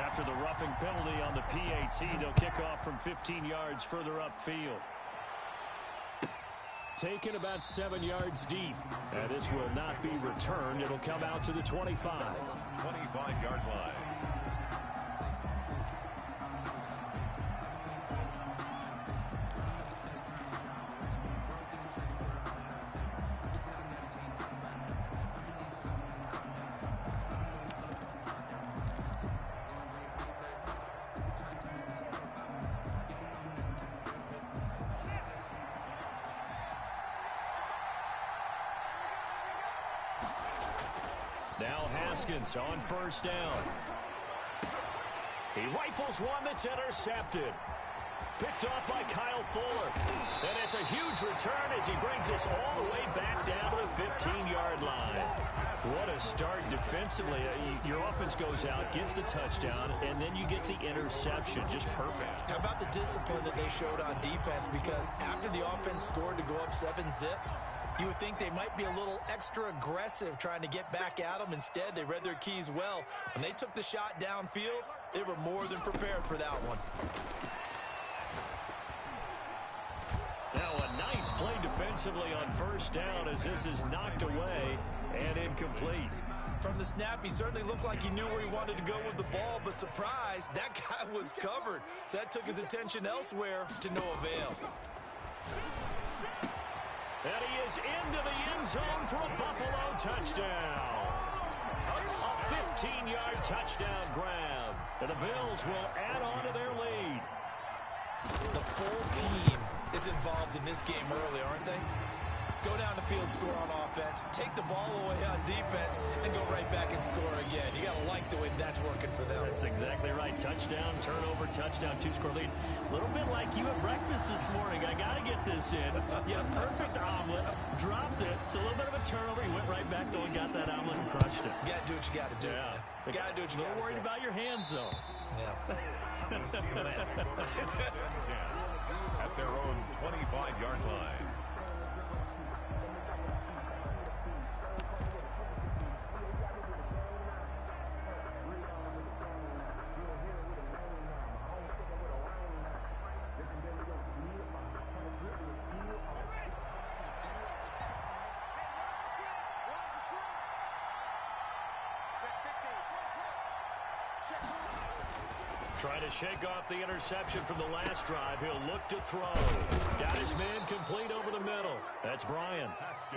After the roughing penalty on the PAT, they'll kick off from 15 yards further upfield. Taken about 7 yards deep. And this will not be returned. It'll come out to the 25. 25-yard line. Now Haskins on first down. He rifles one that's intercepted. Picked off by Kyle Fuller. And it's a huge return as he brings us all the way back down to the 15-yard line. What a start defensively. Your offense goes out, gets the touchdown, and then you get the interception. Just perfect. How about the discipline that they showed on defense? Because after the offense scored to go up 7-zip, you would think they might be a little extra aggressive trying to get back at them. Instead, they read their keys well. When they took the shot downfield, they were more than prepared for that one. Now a nice play defensively on first down as this is knocked away and incomplete. From the snap, he certainly looked like he knew where he wanted to go with the ball, but surprise, that guy was covered. So that took his attention elsewhere to no avail. And he is into the end zone for a Buffalo touchdown. A 15-yard touchdown grab. And the Bills will add on to their lead. The full team is involved in this game early, aren't they? Go down the field, score on offense, take the ball away on defense, and go right back and score again. You got to like the way that's working for them. That's exactly right. Touchdown, turnover, touchdown, two-score lead. A little bit like you at breakfast this morning. I got to get this in. Yeah, perfect omelet. Dropped it. It's a little bit of a turnover. He went right back, though, and got that omelet and crushed it. You got to do what you got to do. Yeah. You got to do what you got to do. A little worried about your hands, though. Yeah. At their own 25-yard line. Trying to shake off the interception from the last drive. He'll look to throw. Got his man complete over the middle. That's Brian.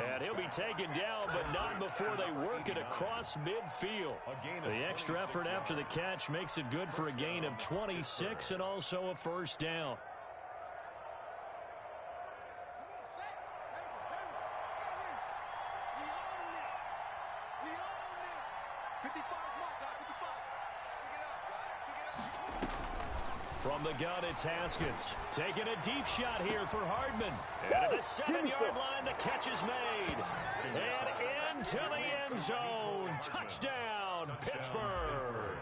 And he'll be taken down, but not before they work it across midfield. The extra effort after the catch makes it good for a gain of 26 and also a first down. From the gun, it's Haskins. Taking a deep shot here for Hardman. And at the 7-yard line, the catch is made. And into the end zone. Touchdown, Pittsburgh.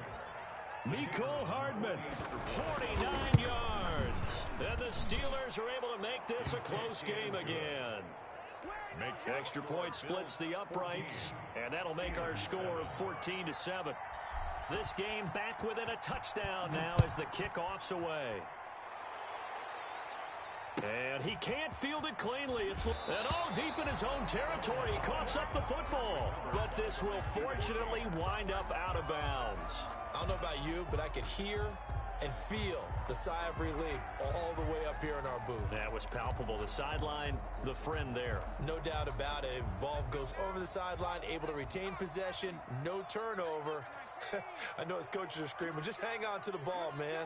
Mecole Hardman, 49 yards. And the Steelers are able to make this a close game again. Extra point splits the uprights, and that'll make our score of 14-7. This game back within a touchdown now as the kickoff's away. And he can't field it cleanly. And deep in his own territory. He coughs up the football. But this will fortunately wind up out of bounds. I don't know about you, but I could hear and feel the sigh of relief all the way up here in our booth. That was palpable. The sideline, the friend there. No doubt about it. If the ball goes over the sideline, able to retain possession, no turnover. I know his coaches are screaming, just hang on to the ball, man.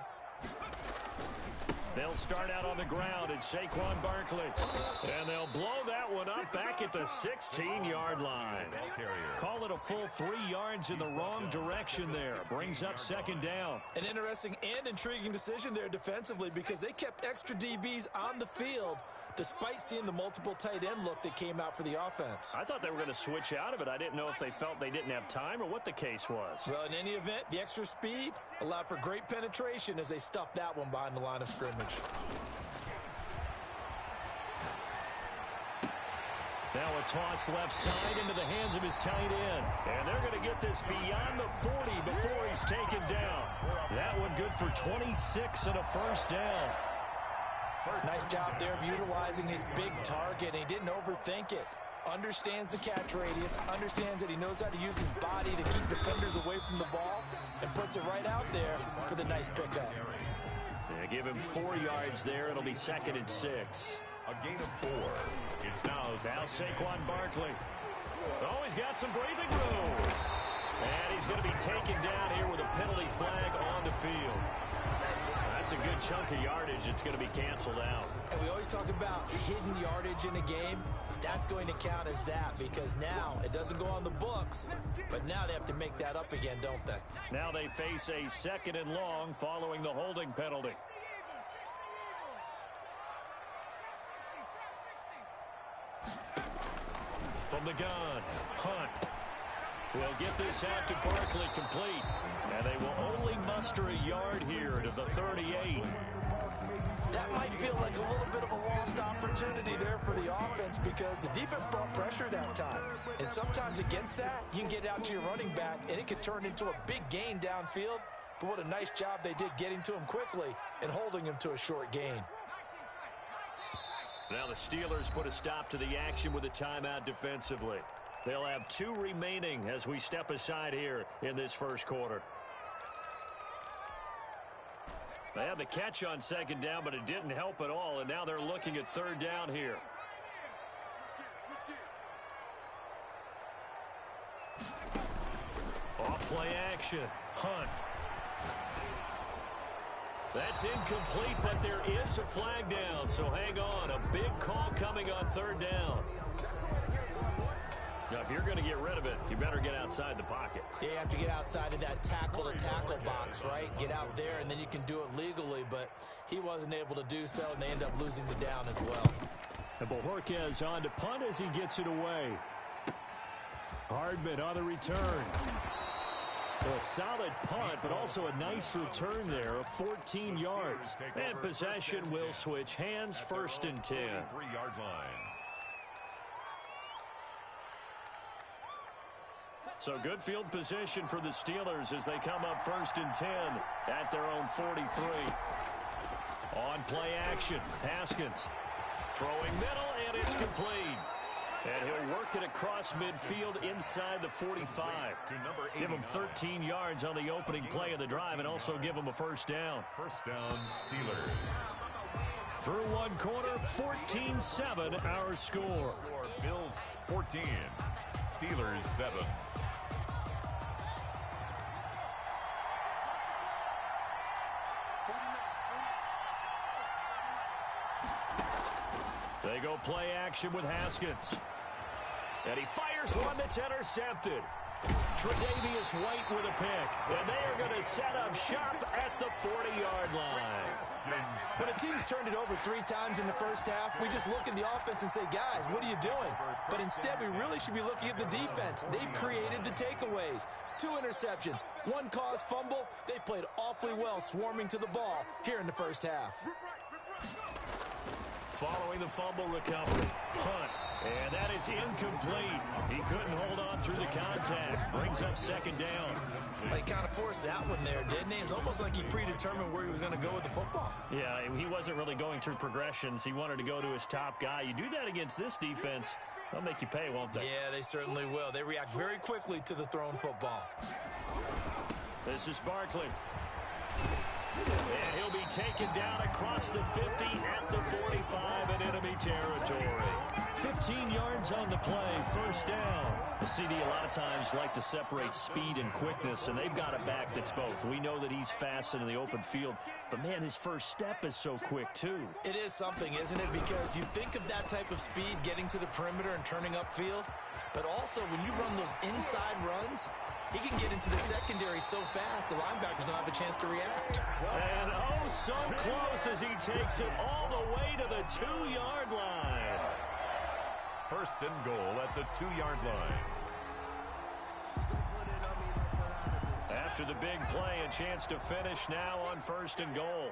They'll start out on the ground. It's Saquon Barkley. And they'll blow that one up back at the 16-yard line. Call it a full 3 yards in the wrong direction there. Brings up second down. An interesting and intriguing decision there defensively because they kept extra DBs on the field despite seeing the multiple tight end look that came out for the offense. I thought they were going to switch out of it. I didn't know if they felt they didn't have time or what the case was. Well, in any event, the extra speed allowed for great penetration as they stuffed that one behind the line of scrimmage. Now Now a toss left side into the hands of his tight end. And they're going to get this beyond the 40 before he's taken down. That one good for 26 and a first down. Nice job there of utilizing his big target. He didn't overthink it. Understands the catch radius, understands that he knows how to use his body to keep defenders away from the ball, and puts it right out there for the nice pickup. They give him 4 yards there. It'll be 2nd and 6. A gain of 4. It's now Saquon Barkley. Oh, he's got some breathing room. And he's going to be taken down here with a penalty flag on the field. That's a good chunk of yardage. It's going to be canceled out. And we always talk about hidden yardage in a game. That's going to count as that because now it doesn't go on the books, but now they have to make that up again, don't they? Now they face a 2nd and long following the holding penalty. From the gun, Hunt will get this out to Barkley complete. And they will only muster a yard here to the 38. That might feel like a little bit of a lost opportunity there for the offense because the defense brought pressure that time. And sometimes against that, you can get out to your running back, and it could turn into a big gain downfield. But what a nice job they did getting to him quickly and holding him to a short gain. Now the Steelers put a stop to the action with a timeout defensively. They'll have 2 remaining as we step aside here in this first quarter. They had the catch on 2nd down, but it didn't help at all, and now they're looking at 3rd down here. Off play action. Hunt. That's incomplete, but there is a flag down, so hang on. A big call coming on 3rd down. Now, if you're going to get rid of it, you better get outside the pocket. Yeah, you have to get outside of that tackle-to-tackle box, right? Get out there, and then you can do it legally, but he wasn't able to do so, and they end up losing the down as well. And Bojorquez on to punt as he gets it away. Hardman on the return. A solid punt, but also a nice return there of 14 yards. And possession will switch hands, 1st and 10. 3-yard line. So good field position for the Steelers as they come up 1st and 10 at their own 43. On play action, Haskins throwing middle, and it's complete. And he'll work it across midfield inside the 45. Give him 13 yards on the opening play of the drive and also give him a 1st down. 1st down, Steelers. Through 1 quarter, 14-7 our score. Bills 14, Steelers 7. They go play action with Haskins. And he fires one that's intercepted. Tre'Davious White with a pick. And they are going to set up shop at the 40-yard line. When a team's turned it over 3 times in the first half, we just look at the offense and say, guys, what are you doing? But instead, we really should be looking at the defense. They've created the takeaways. 2 interceptions, 1 caused fumble. They played awfully well swarming to the ball here in the first half. Following the fumble recovery, Hunt, and that is incomplete. He couldn't hold on through the contact. Brings up 2nd down. He kind of forced that one there, didn't he? It's almost like he predetermined where he was going to go with the football. Yeah, he wasn't really going through progressions. He wanted to go to his top guy. You do that against this defense, they'll make you pay, won't they? Yeah, they certainly will. They react very quickly to the thrown football. This is Barkley. And he'll be taken down across the 50 at the 45 in enemy territory. 15 yards on the play, 1st down. The CD a lot of times like to separate speed and quickness, and they've got a back that's both. We know that he's fast in the open field, but man, his first step is so quick too. It is something, isn't it? Because you think of that type of speed getting to the perimeter and turning upfield, but also when you run those inside runs, he can get into the secondary so fast, the linebackers don't have a chance to react. And oh, so close as he takes it all the way to the 2-yard line. 1st and goal at the 2-yard line. After the big play, a chance to finish now on 1st and goal.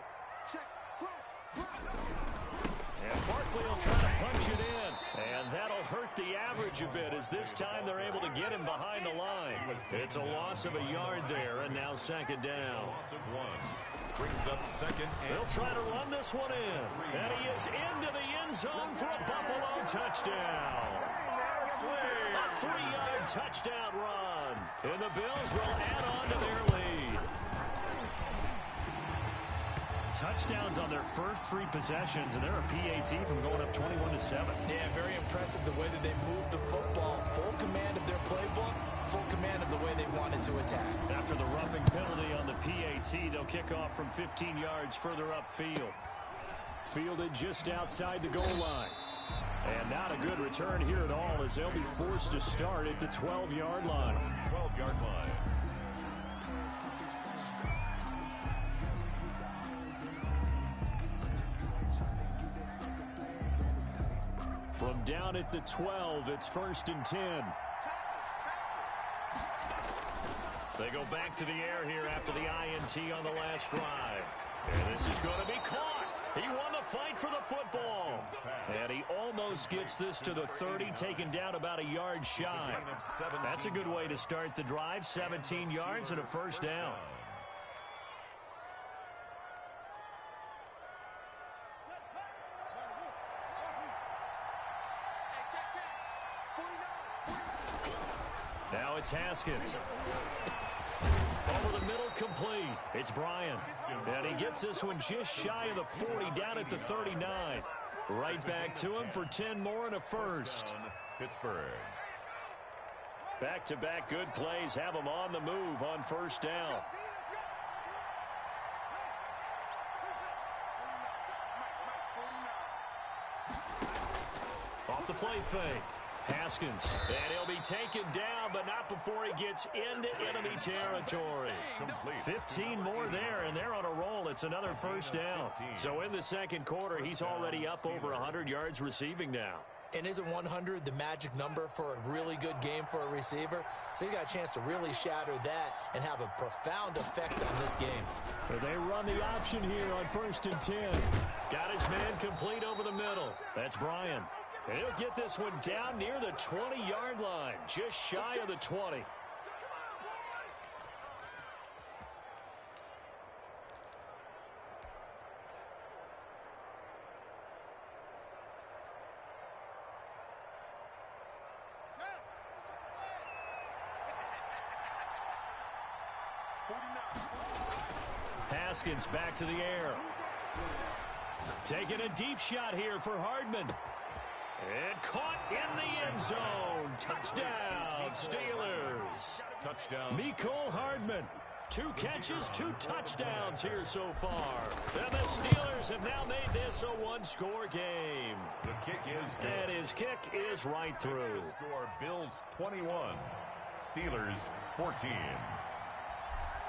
And Barkley will try to punch it in. And that'll hurt the average a bit as this time they're able to get him behind the line. It's a loss of a yard there, and now second down. Loss of 1. Brings up second. They'll try to run this one in. And he is into the end zone for a Buffalo touchdown. A 3-yard touchdown run. And the Bills will add on to their lead. Touchdowns on their first 3 possessions, and they're a PAT from going up 21-7. Yeah, very impressive the way that they move the football. Full command of their playbook, full command of the way they wanted to attack. After the roughing penalty on the PAT, they'll kick off from 15 yards further upfield. Fielded just outside the goal line. And not a good return here at all as they'll be forced to start at the 12-yard line. 12-yard line. From down at the 12, it's 1st and 10. They go back to the air here after the INT on the last drive. And this is going to be caught. He won the fight for the football. And he almost gets this to the 30, taken down about a yard shy. That's a good way to start the drive, 17 yards and a first down. Now it's Haskins. Over the middle, complete. It's Bryant. And he gets this one just shy of the 40, down at the 39. Right back to him for 10 more and a first. Pittsburgh. Back-to-back good plays have him on the move on first down. Off the play fake. Haskins, and he'll be taken down, but not before he gets into enemy territory. 15 more there, and they're on a roll. It's another first down. So in the second quarter, he's already up over 100 yards receiving now. And isn't 100 the magic number for a really good game for a receiver? So he got a chance to really shatter that and have a profound effect on this game. But they run the option here on 1st and 10. Got his man complete over the middle. That's Bryant. And he'll get this one down near the 20-yard line, just shy of the 20. Haskins back to the air. Taking a deep shot here for Hardman. And caught in the end zone. Touchdown, Steelers. Touchdown. Mecole Hardman. 2 catches, 2 touchdowns here so far. And the Steelers have now made this a 1-score game. The kick is good. And his kick is right through. Score Bills 21. Steelers 14.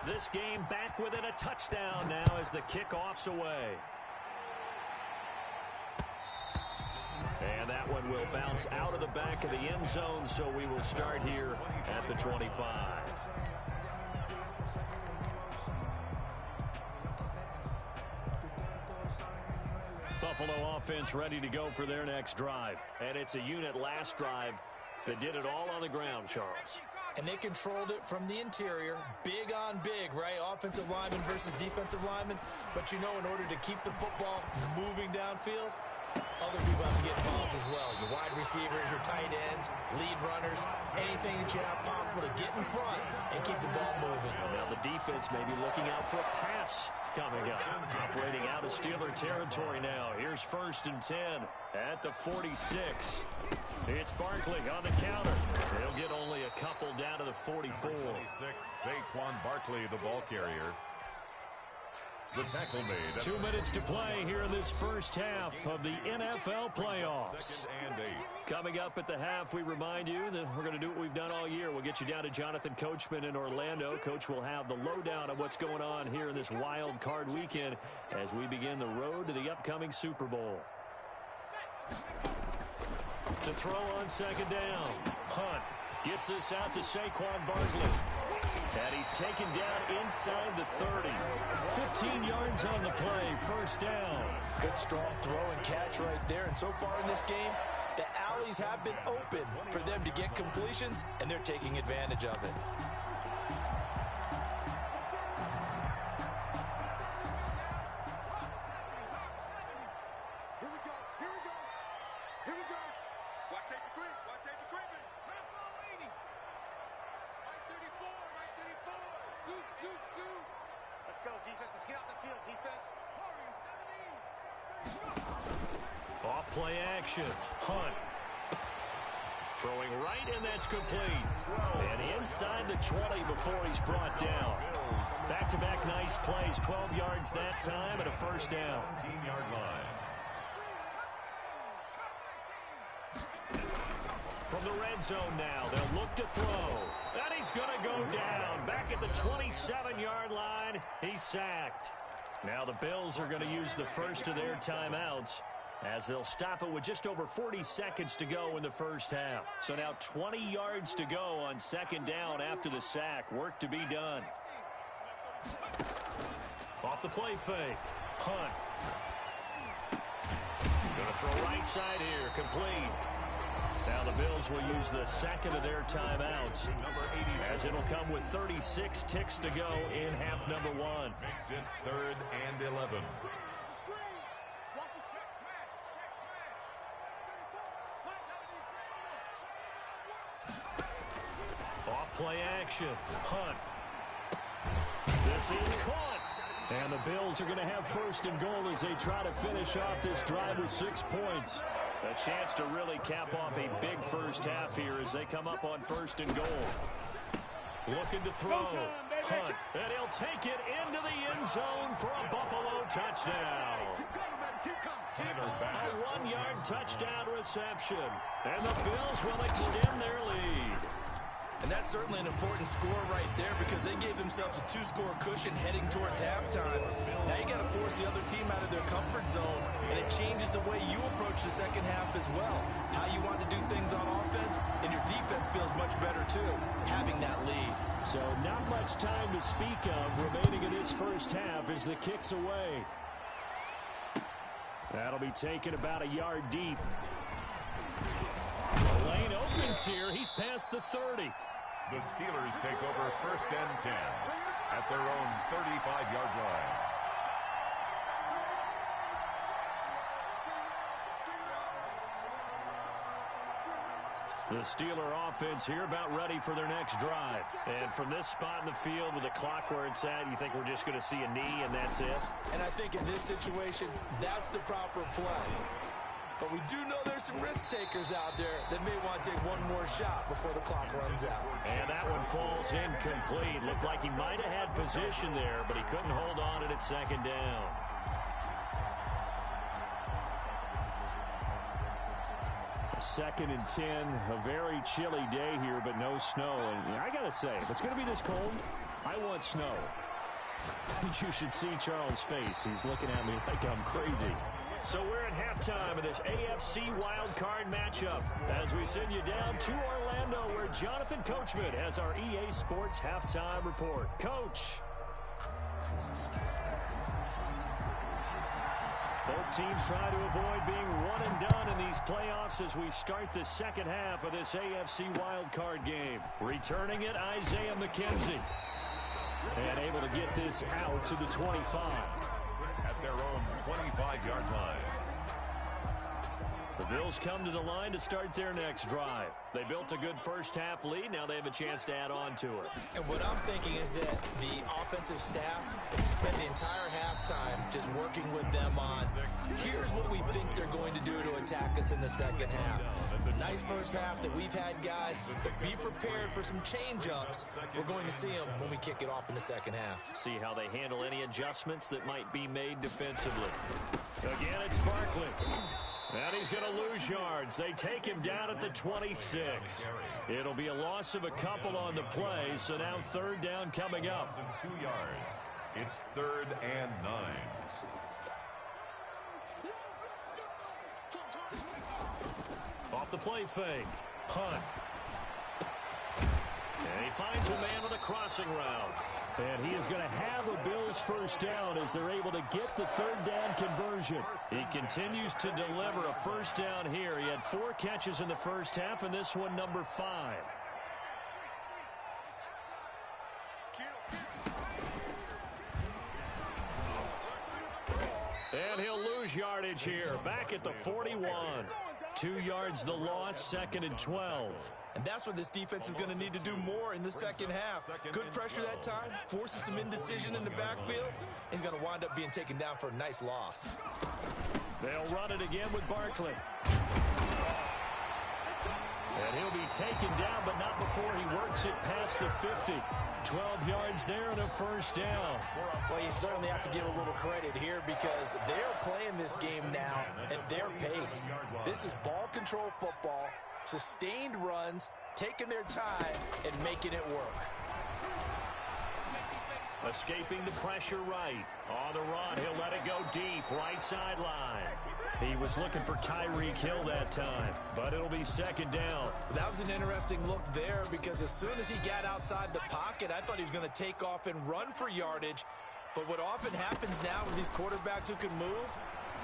This game back within a touchdown now as the kickoff's away. And that one will bounce out of the back of the end zone, so we will start here at the 25. Buffalo offense ready to go for their next drive. And it's a unit last drive that did it all on the ground, Charles. And they controlled it from the interior, big on big, right? Offensive lineman versus defensive lineman. But you know, in order to keep the football moving downfield, other people have to get involved as well. Your wide receivers, your tight ends, lead runners, anything that you have possible to get in front and keep the ball moving. Now the defense may be looking out for a pass coming up. Operating out of Steeler territory now. Here's 1st and 10 at the 46. It's Barkley on the counter. They'll get only a couple down to the 44. 26, Saquon Barkley, the ball carrier. The tackle made. 2 minutes to play here in this first half of the NFL playoffs. 2nd and 8. Coming up at the half, we remind you that we're going to do what we've done all year. We'll get you down to Jonathan Coachman in Orlando. Coach will have the lowdown of what's going on here in this wild card weekend as we begin the road to the upcoming Super Bowl. To throw on 2nd down. Hunt gets this out to Saquon Barkley. And he's taken down inside the 30. 15 yards on the play, 1st down. Good strong throw and catch right there. And so far in this game, the alley possibilities have been open for them to get completions, and they're taking advantage of it. Let's go, defense. Let's get out the field, defense. Off play action. Hunt. Throwing right, and that's complete. And inside the 20 before he's brought down. Back-to-back nice plays. 12 yards that time and a first down. 15-yard line. From the red zone now, they'll look to throw. And he's going to go down. Back at the 27-yard line, he's sacked. Now the Bills are going to use the first of their timeouts as they'll stop it with just over 40 seconds to go in the first half. So now 20 yards to go on second down after the sack. Work to be done. Off the play fake. Hunt. Going to throw right side here. Complete. Now the Bills will use the second of their timeouts as it'll come with 36 ticks to go in half number one. Makes it 3rd and 11. Off play action. Hunt. This is caught. And the Bills are going to have first and goal as they try to finish off this drive with 6 points. A chance to really cap off a big first half here as they come up on first and goal. Looking to throw. Hunt. And he'll take it into the end zone for a Buffalo touchdown. A 1-yard touchdown reception. And the Bills will extend their lead. And that's certainly an important score right there because they gave themselves a 2-score cushion heading towards halftime. Now you got to force the other team out of their comfort zone, and it changes the way you approach the second half as well. How you want to do things on offense, and your defense feels much better too, having that lead. So not much time to speak of remaining in this first half as the kick's away. That'll be taken about a yard deep. The lane opens here. He's past the 30. The Steelers take over 1st and 10 at their own 35-yard line. The Steeler offense here about ready for their next drive. And from this spot in the field with the clock where it's at, you think we're just going to see a knee and that's it? And I think in this situation, that's the proper play. But we do know there's some risk takers out there that may want to take one more shot before the clock runs out. And that one falls incomplete. Looked like he might have had position there, but he couldn't hold on at second down. Second and 10, a very chilly day here, but no snow. And I got to say, if it's going to be this cold, I want snow. You should see Charles' face. He's looking at me like I'm crazy. So we're at halftime of this AFC wildcard matchup as we send you down to Orlando where Jonathan Coachman has our EA Sports halftime report. Coach. Both teams try to avoid being one and done in these playoffs as we start the second half of this AFC wildcard game. Returning it, Isaiah McKenzie. And able to get this out to the 25. At their own 25-yard line. The Bills come to the line to start their next drive. They built a good first half lead. Now they have a chance to add on to it. And what I'm thinking is that the offensive staff spent the entire halftime just working with them on, here's what we think they're going to do to attack us in the second half. Nice first half that we've had, guys, but be prepared for some change-ups. We're going to see them when we kick it off in the second half. See how they handle any adjustments that might be made defensively. Again, it's Barkley. And he's going to lose yards. They take him down at the 26. It'll be a loss of a couple on the play, so now third down coming up. 2 yards. It's 3rd and 9. Off the play fake. Hunt. And he finds a man with a crossing route. And he is going to have a Bills first down as they're able to get the third down conversion. He continues to deliver a first down here. He had 4 catches in the first half, and this one number 5. And he'll lose yardage here, back at the 41. 2 yards the loss, 2nd and 12. And that's what this defense is going to need to do more in the second half. Good pressure that time, forces some indecision in the backfield. He's going to wind up being taken down for a nice loss. They'll run it again with Barkley. And he'll be taken down, but not before he works it past the 50. 12 yards there and a first down. Well, you certainly have to give a little credit here because they're playing this game now at their pace. This is ball control football, sustained runs, taking their time, and making it work. Escaping the pressure right. On the run, he'll let it go deep, right sideline. He was looking for Tyreek Hill that time, but it'll be 2nd down. That was an interesting look there because as soon as he got outside the pocket, I thought he was going to take off and run for yardage. But what often happens now with these quarterbacks who can move,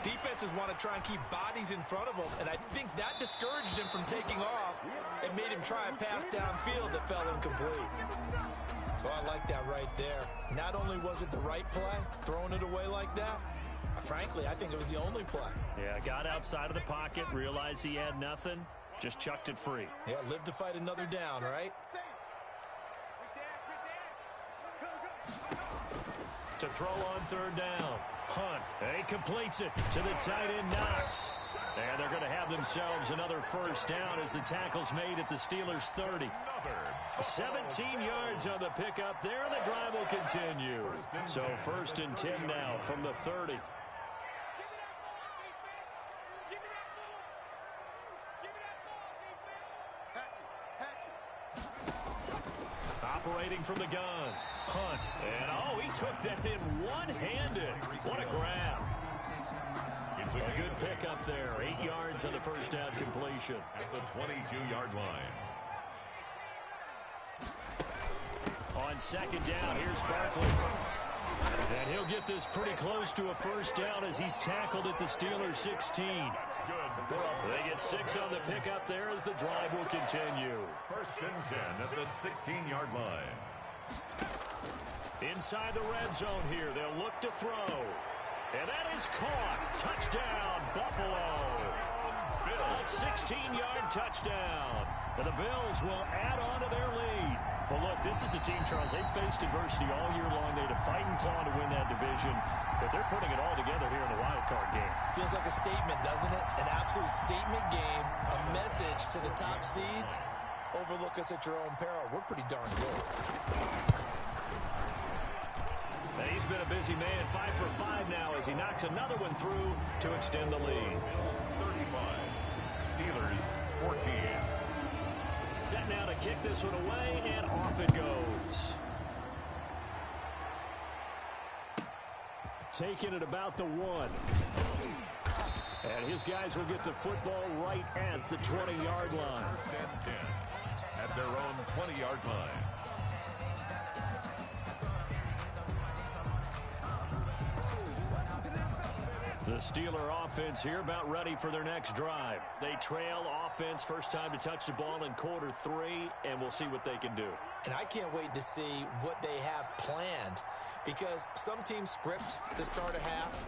defenses want to try and keep bodies in front of them, and I think that discouraged him from taking off and made him try a pass downfield that fell incomplete. So I like that right there. Not only was it the right play, throwing it away like that, frankly, I think it was the only play. Yeah, got outside of the pocket, realized he had nothing, just chucked it free. Yeah, live to fight another down, right? To throw on 3rd down. Hunt, and he completes it to the tight end Knox. And they're going to have themselves another first down as the tackle's made at the Steelers' 30. 17 yards on the pickup there, and the drive will continue. So 1st and 10 now from the 30. Operating from the gun. Hunt. And, he took that in one-handed. What a grab. A good pickup there. 8 yards on the first down completion. At the 22-yard line. On 2nd down, here's Barkley. And he'll get this pretty close to a first down as he's tackled at the Steelers' 16. They get 6 on the pickup there as the drive will continue. 1st and 10 at the 16-yard line. Inside the red zone here, they'll look to throw. And that is caught. Touchdown, Buffalo. A 16-yard touchdown. And the Bills will add on to their lead. Well, look, this is a team, Charles, they've faced adversity all year long. They had to fight and claw to win that division, but they're putting it all together here in the wild card game. Feels like a statement, doesn't it? An absolute statement game, a message to the top seeds. Overlook us at your own peril. We're pretty darn good. He's been a busy man, 5 for 5 now as he knocks another one through to extend the lead. Bills 35, Steelers 14. Set now to kick this one away, and off it goes. Taking it about the 1. And his guys will get the football right at the 20-yard line. 1st and 10 at their own 20-yard line. The Steeler offense here about ready for their next drive. They trail offense, first time to touch the ball in quarter 3, and we'll see what they can do. And I can't wait to see what they have planned because some teams script to start a half.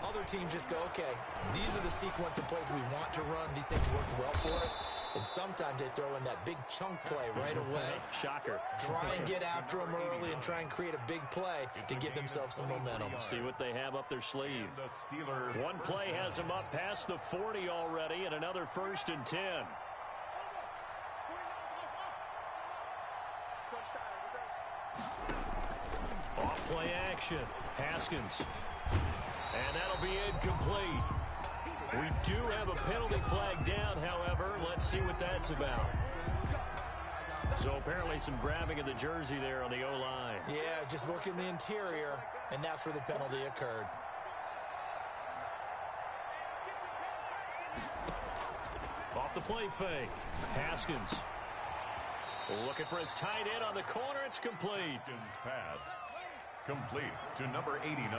Other teams just go, okay, these are the sequence of plays we want to run. These things worked well for us. And sometimes they throw in that big chunk play right away. Shocker. Try and get after them early and try and create a big play to give themselves some momentum. See what they have up their sleeve. The Steelers. One play has them up past the 40 already, and another 1st and 10. Off play action. Haskins. And that'll be incomplete. We do have a penalty flag down, however. Let's see what that's about. So apparently some grabbing of the jersey there on the O-line. Yeah, just look in the interior, and that's where the penalty occurred. Off the play fake. Haskins. Looking for his tight end on the corner. It's complete. Haskins' pass complete to number 89.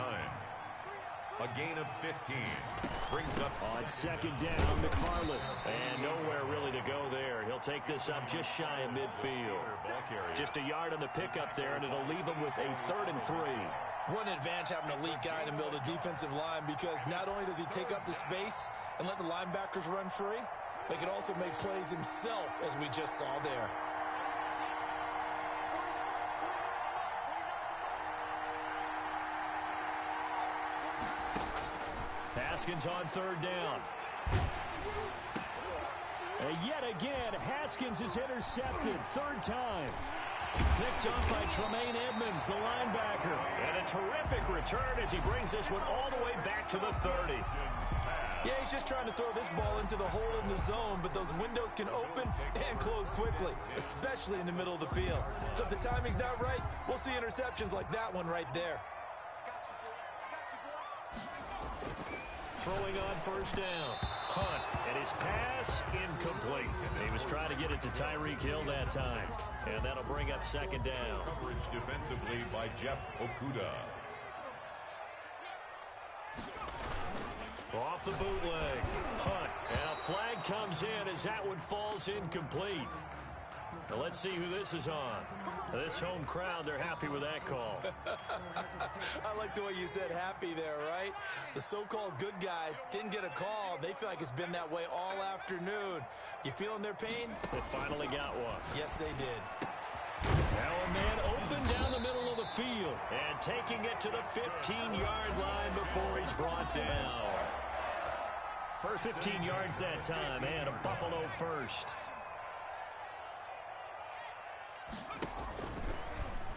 A gain of 15. Brings up on second down, McFarland. And nowhere really to go there. He'll take this up just shy of midfield. Just a yard on the pickup there, and it'll leave him with a 3rd and 3. What an advantage having a elite guy in the middle of the defensive line, because not only does he take up the space and let the linebackers run free, but he can also make plays himself, as we just saw there. Haskins on 3rd down. And yet again, Haskins is intercepted. 3rd time. Picked up by Tremaine Edmonds, the linebacker. And a terrific return as he brings this one all the way back to the 30. Yeah, he's just trying to throw this ball into the hole in the zone, but those windows can open and close quickly, especially in the middle of the field. So if the timing's not right, we'll see interceptions like that one right there. Throwing on 1st down. Hunt, and his pass incomplete. He was trying to get it to Tyreek Hill that time. And that'll bring up 2nd down. Coverage defensively by Jeff Okuda. Off the bootleg. Hunt, and a flag comes in as that one falls incomplete. Now let's see who this is on. This home crowd, they're happy with that call. I like the way you said happy there, right? The so-called good guys didn't get a call. They feel like it's been that way all afternoon. You feeling their pain? They finally got one. Yes, they did. Now a man open down the middle of the field and taking it to the 15-yard line before he's brought down. 15 yards that time, and a Buffalo first.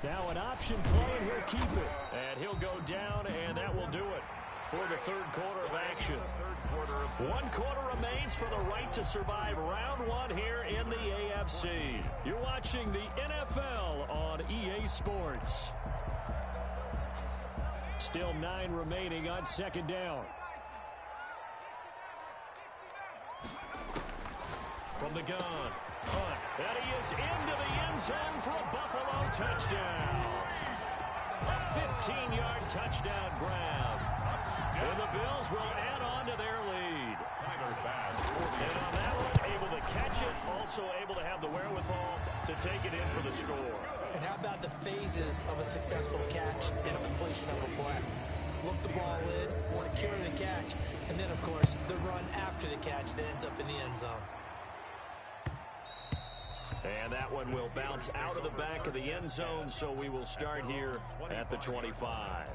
Now an option play, and he'll keep it. And he'll go down, and that will do it for the 3rd quarter of action. 1 quarter remains for the right to survive round 1 here in the AFC. You're watching the NFL on EA Sports. Still 9 remaining on 2nd down. From the gun. Hunt, and he is into the end zone for a Buffalo touchdown. A 15-yard touchdown grab. And the Bills will add on to their lead. And on that one, able to catch it, also able to have the wherewithal to take it in for the score. And how about the phases of a successful catch and a completion of a play? Look the ball in, secure the catch, and then, of course, the run after the catch that ends up in the end zone. And that one will bounce out of the back of the end zone, so we will start here at the 25.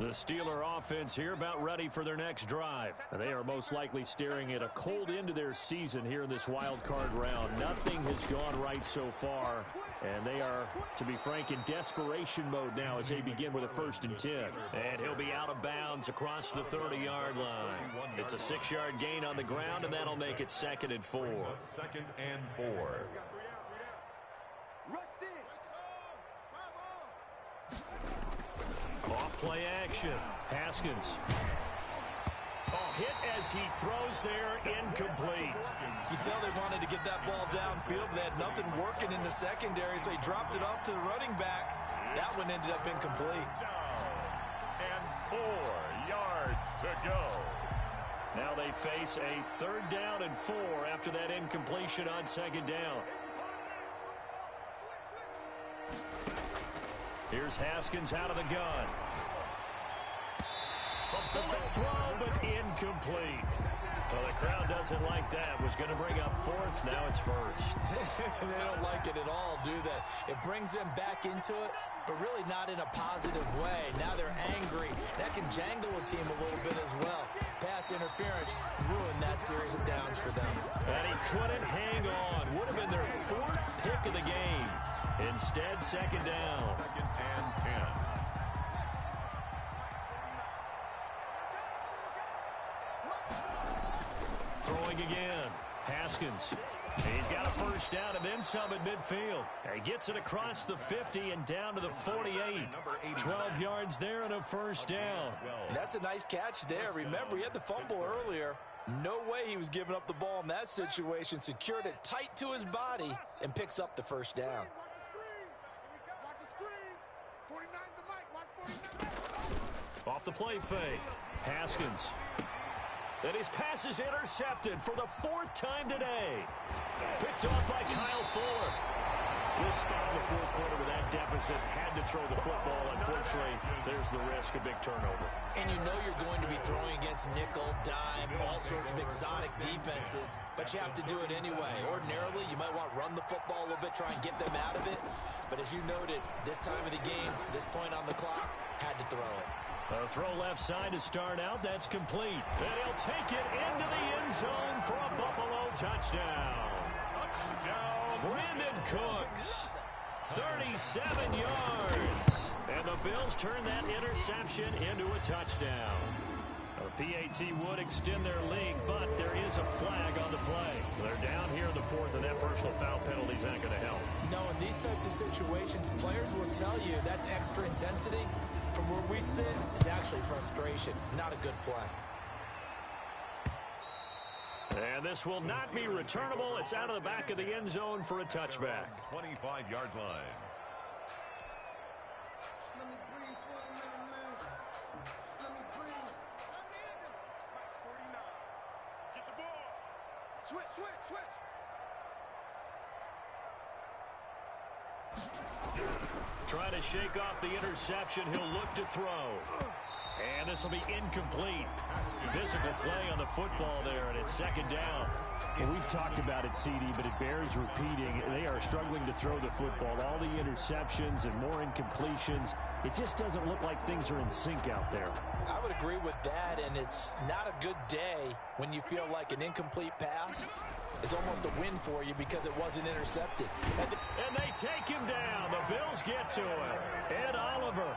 The Steeler offense here about ready for their next drive. They are most likely staring at a cold end to their season here in this wild card round. Nothing has gone right so far, and they are, to be frank, in desperation mode now as they begin with a 1st and 10. And he'll be out of bounds across the 30-yard line. It's a 6-yard gain on the ground, and that'll make it 2nd and 4. 2nd and 4. Off play action. Haskins. Hit as he throws there, incomplete. You tell they wanted to get that ball downfield. They had nothing working in the secondary, so he dropped it off to the running back. That one ended up incomplete. And 4 yards to go. Now they face a 3rd down and 4 after that incompletion on 2nd down. Here's Haskins out of the gun. A bullet throw, but incomplete. Well, the crowd doesn't like that. Was going to bring up 4th. Now it's 1st. They don't like it at all, do they? It brings them back into it, but really not in a positive way. Now they're angry. That can jangle a team a little bit as well. Pass interference ruined that series of downs for them. And he couldn't hang on. Would have been their 4th pick of the game. Instead, 2nd down. 2nd and 10. Throwing again. Haskins. He's got a 1st down and then some at midfield. He gets it across the 50 and down to the 48. 12 yards there and a 1st down. That's a nice catch there. Remember, he had the fumble earlier. No way he was giving up the ball in that situation. Secured it tight to his body and picks up the first down. Watch the screen. 49's the mic. Watch 49. Off the play fake. Haskins. And his pass is intercepted for the 4th time today. Picked off by Kyle Fuller. This spot in the 4th quarter with that deficit, had to throw the football. Unfortunately, there's the risk of big turnover. And you know you're going to be throwing against nickel, dime, all sorts of exotic defenses, but you have to do it anyway. Ordinarily, you might want to run the football a little bit, try and get them out of it. But as you noted, this time of the game, this point on the clock, had to throw it. A throw left side to start out. That's complete. And he'll take it into the end zone for a Buffalo touchdown. Brandon Cooks, 37 yards. And the Bills turn that interception into a touchdown. A PAT would extend their lead, but there is a flag on the play. They're down here in the 4th, and that personal foul penalty's not going to help. No, in these types of situations, players will tell you that's extra intensity. From where we sit, it's actually frustration, not a good play. And this will not be returnable. It's out of the back of the end zone for a touchback. 25-yard line. Let me breathe for a minute, man. Let me breathe. 49. Get the ball. Switch. Trying to shake off the interception. He'll look to throw. And this will be incomplete. Physical play on the football there, and it's 2nd down. Well, we've talked about it, CD, but it bears repeating. They are struggling to throw the football. All the interceptions and more incompletions. It just doesn't look like things are in sync out there. I would agree with that, and it's not a good day when you feel like an incomplete pass is almost a win for you because it wasn't intercepted. And they take him down. The Bills get to him. Ed Oliver,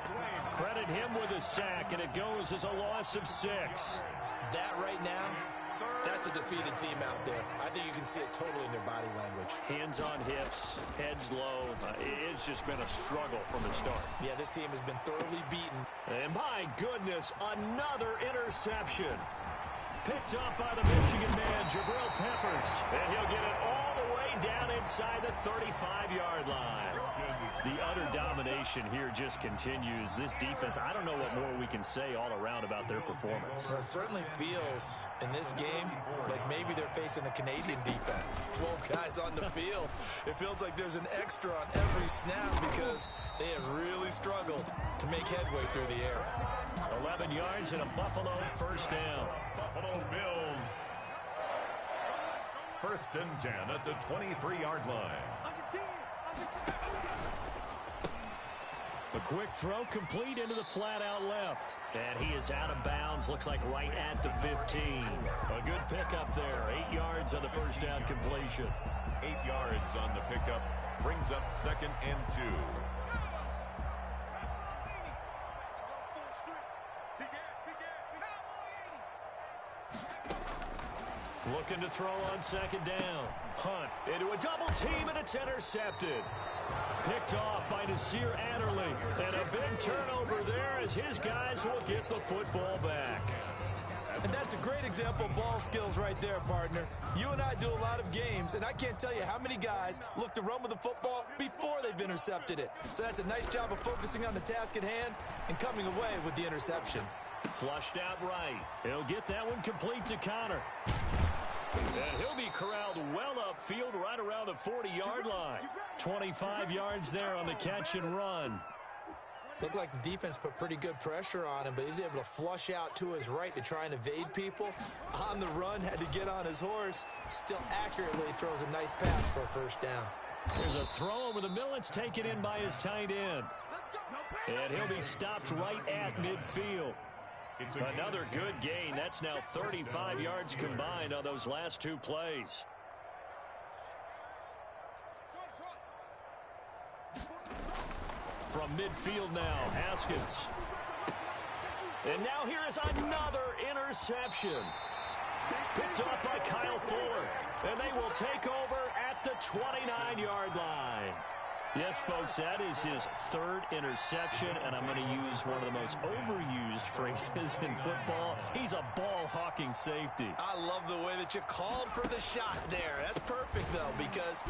credit him with a sack, and it goes as a loss of 6. That right now, that's a defeated team out there. I think you can see it totally in their body language. Hands on hips, heads low. It's just been a struggle from the start. Yeah, this team has been thoroughly beaten. And my goodness, another interception. Picked up by the Michigan man, Jabril Peppers. And he'll get it all the way down inside the 35-yard line. The utter domination here just continues. This defense, I don't know what more we can say all around about their performance. Well, it certainly feels in this game like maybe they're facing a Canadian defense. 12 guys on the field. It feels like there's an extra on every snap because they have really struggled to make headway through the air. 11 yards and a Buffalo 1st down. Buffalo Bills. 1st and 10 at the 23-yard line. A quick throw complete into the flat out left. And he is out of bounds. Looks like right at the 15. A good pickup there. 8 yards on the 1st down completion. 8 yards on the pickup. Brings up 2nd and 2. Looking to throw on 2nd down. Hunt into a double team, and it's intercepted. Picked off by Nasir Adderley. And a big turnover there as his guys will get the football back. And that's a great example of ball skills right there, partner. You and I do a lot of games, and I can't tell you how many guys look to run with the football before they've intercepted it. So that's a nice job of focusing on the task at hand and coming away with the interception. Flushed out right. He'll get that one complete to Connor. And he'll be corralled well upfield right around the 40-yard line. 25 yards there on the catch and run. Looked like the defense put pretty good pressure on him, but he's able to flush out to his right to try and evade people. On the run, had to get on his horse. Still accurately throws a nice pass for a 1st down. There's a throw over the middle. It's taken in by his tight end. And he'll be stopped right at midfield. Another good gain. That's now 35 yards combined on those last 2 plays. From midfield now, Haskins. And now here is another interception. Picked up by Kyle Fuller. And they will take over at the 29-yard line. Yes, folks, that is his third interception, and I'm going to use one of the most overused phrases in football. He's a ball-hawking safety. I love the way that you called for the shot there. That's perfect, though, because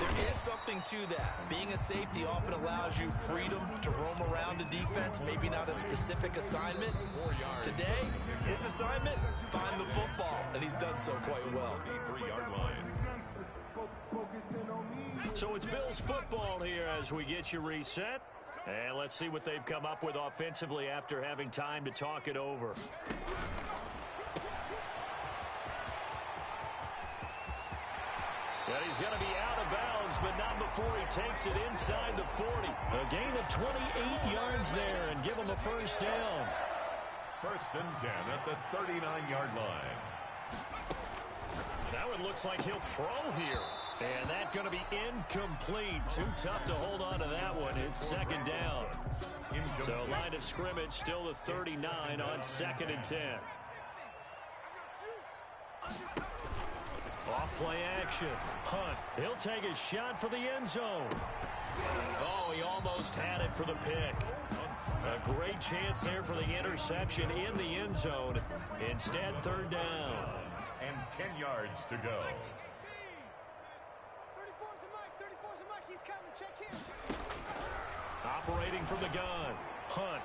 there is something to that. Being a safety often allows you freedom to roam around a defense, maybe not a specific assignment. Today, his assignment, find the football, and he's done so quite well. 3-yard line. So it's Bills football here as we get you reset. And let's see what they've come up with offensively after having time to talk it over. And he's going to be out of bounds, but not before he takes it inside the 40. A gain of 28 yards there and give him a first down. 1st and 10 at the 39-yard line. That one looks like he'll throw here. And that's going to be incomplete. Too tough to hold on to that one. It's 2nd down. So line of scrimmage still the 39 on 2nd and 10. Off play action. Hunt. He'll take a shot for the end zone. Oh, he almost had it for the pick. A great chance there for the interception in the end zone. Instead, 3rd down. And 10 yards to go. 34's the mic. 34's the mic. He's coming. Check him. Operating from the gun. Hunt.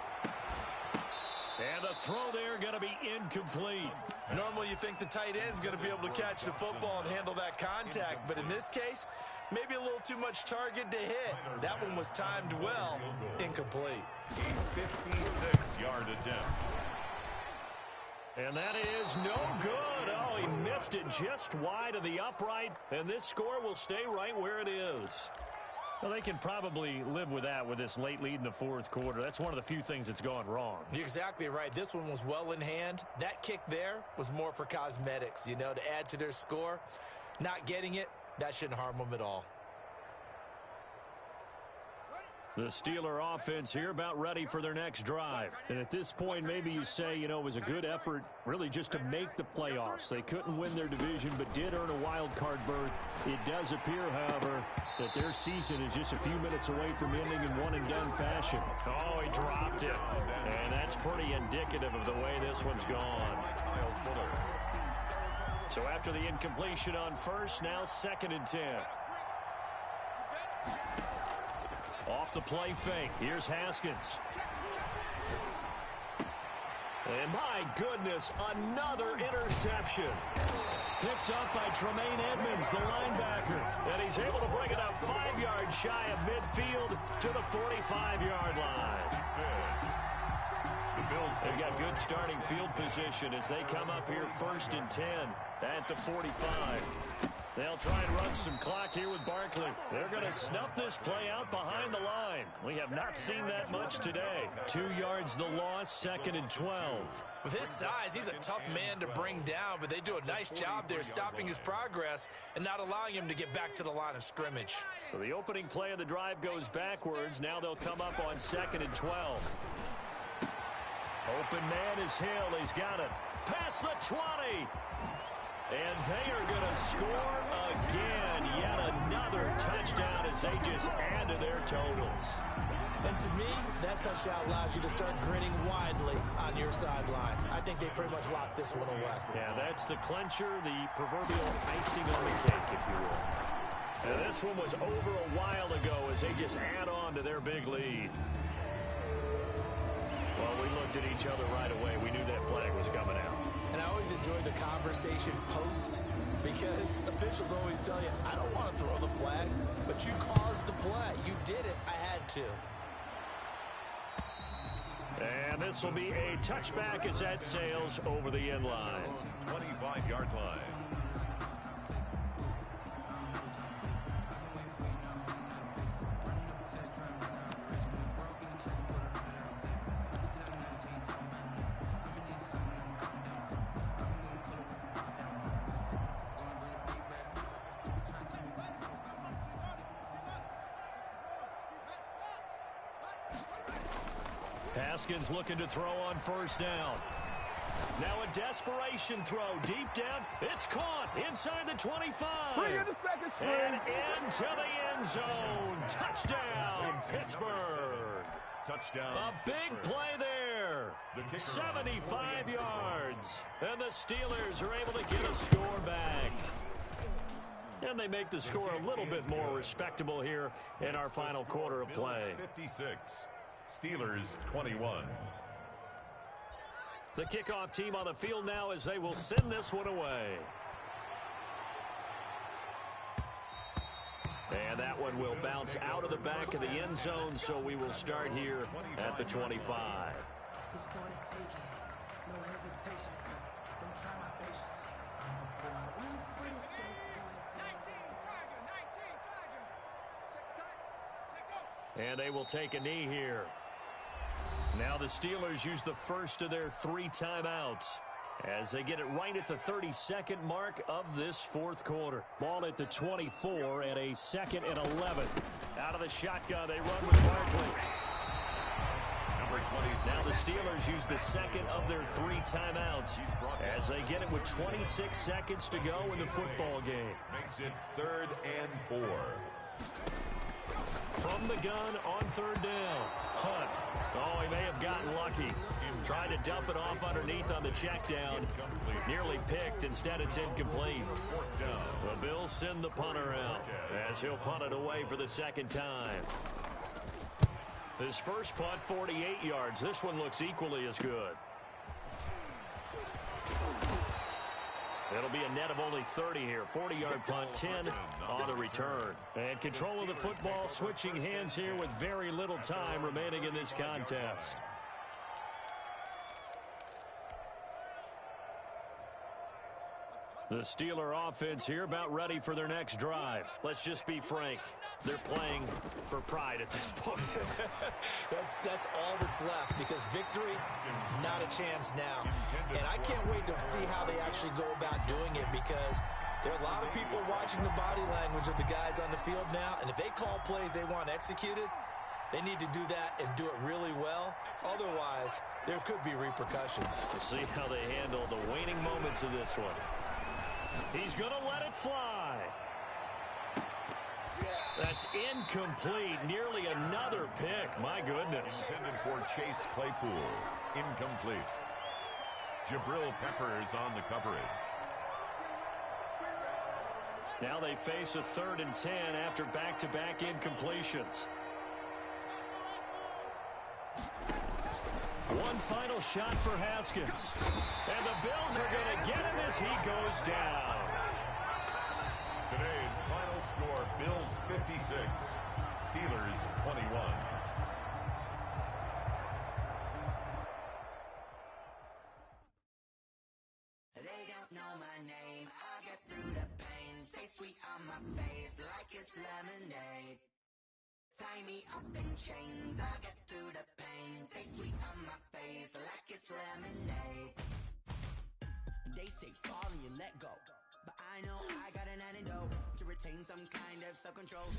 And the throw there going to be incomplete. Normally you think the tight end's going to be able to catch the football and handle that contact, but in this case, maybe a little too much target to hit. That one was timed well. Incomplete. A 56-yard attempt. And that is no good. Oh, he missed it just wide of the upright, and this score will stay right where it is. Well, they can probably live with that with this late lead in the 4th quarter. That's one of the few things that's gone wrong. You're exactly right. This one was well in hand. That kick there was more for cosmetics, you know, to add to their score. Not getting it, that shouldn't harm them at all. The Steeler offense here about ready for their next drive. And at this point, maybe you say, you know, it was a good effort really just to make the playoffs. They couldn't win their division but did earn a wild card berth. It does appear, however, that their season is just a few minutes away from ending in one-and-done fashion. Oh, he dropped it. And that's pretty indicative of the way this one's gone. So after the incompletion on first, now 2nd and 10. Off the play fake. Here's Haskins. And my goodness, another interception. Picked up by Tremaine Edmonds, the linebacker. And he's able to bring it up 5 yards shy of midfield to the 45-yard line. They've got good starting field position as they come up here 1st and 10 at the 45. They'll try and run some clock here with Barkley. They're going to snuff this play out behind the line. We have not seen that much today. 2 yards the loss, 2nd and 12. With his size, he's a tough man to bring down, but they do a nice job there stopping his progress and not allowing him to get back to the line of scrimmage. So the opening play of the drive goes backwards. Now they'll come up on 2nd and 12. Open man is Hill. He's got it. Past the 20. And they are going to score again. Yet another touchdown as they just add to their totals. And to me, that touchdown allows you to start grinning widely on your sideline. I think they pretty much locked this one away. Yeah, that's the clincher, the proverbial icing on the cake, if you will. And this one was over a while ago as they just add on to their big lead. Well, we looked at each other right away. We knew that flag was coming out. And I always enjoy the conversation post because officials always tell you, I don't want to throw the flag, but you caused the play. You did it. I had to. And this will be a touchback as that sails over the end line. 25-yard line. Haskins looking to throw on 1st down. Now a desperation throw. Deep depth. It's caught. Inside the 25. Bring in the second string. And into the end zone. Touchdown, Pittsburgh. Touchdown. A big play there. 75 yards. And the Steelers are able to get a score back. And they make the score a little bit more respectable here in our final quarter of play. 56. Steelers 21. The kickoff team on the field now as they will send this one away. And that one will bounce out of the back of the end zone, so we will start here at the 25. It's for the taking. No hesitation. Don't try my patience. I'm a boy. One for the sake. 19 Tiger. And they will take a knee here. Now the Steelers use the first of their 3 timeouts as they get it right at the 32nd mark of this fourth quarter. Ball at the 24 and a 2nd and 11. Out of the shotgun, they run with Barkley. Number 26. Now the Steelers use the second of their 3 timeouts as they get it with 26 seconds to go in the football game. Makes it 3rd and 4. From the gun on 3rd down. Hunt. Oh, he may have gotten lucky. Tried to dump it off underneath on the check down. Nearly picked. Instead, it's incomplete. The Bills send the punter out as he'll punt it away for the 2nd time. His first punt, 48 yards. This one looks equally as good. It'll be a net of only 30 here. 40-yard punt, 10 on the return. And control of the football, switching hands here with very little time remaining in this contest. The Steeler offense here about ready for their next drive. Let's just be frank. They're playing for pride at this point. That's all that's left, because victory, not a chance now. And I can't wait to see how they actually go about doing it, because there are a lot of people watching the body language of the guys on the field now, and if they call plays they want executed, they need to do that and do it really well. Otherwise, there could be repercussions. We'll see how they handle the waning moments of this one. He's going to let it fly. That's incomplete. Nearly another pick. My goodness. Intended for Chase Claypool. Incomplete. Jabril Peppers on the coverage. Now they face a 3rd and 10 after back-to-back incompletions. One final shot for Haskins. And the Bills are going to get him as he goes down. Today's final score, Bills 56, Steelers 21. They don't know my name. I get through the pain. Taste sweet on my face like it's lemonade. Tie me up in chains. I get through the pain. Taste sweet on my face like it's lemonade. They say fall and you let go, but I know I got an antidote to retain some kind of self-control.